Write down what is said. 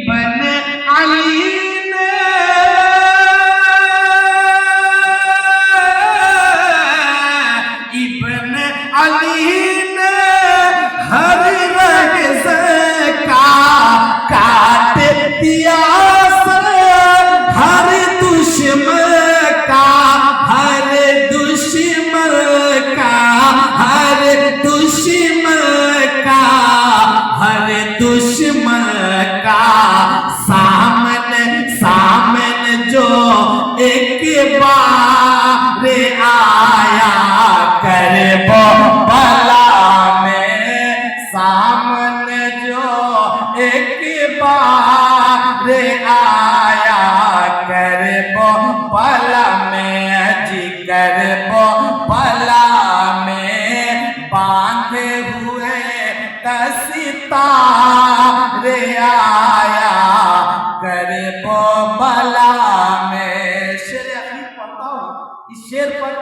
بن علی نے ابن علی نے ہر رگ کا کاٹ دیا ہر دشمن کا ہر دشمن کا ہر دشمن کا ہر دشمن کا سامنے جو ایک بار آیا کربلا میں سامنے جو ایک بار آیا کربلا میں کربلا میں باندھے ہوئے دستار آیا کربلا میں. شعر اخیر پڑھتا ہوں. اس شعر پر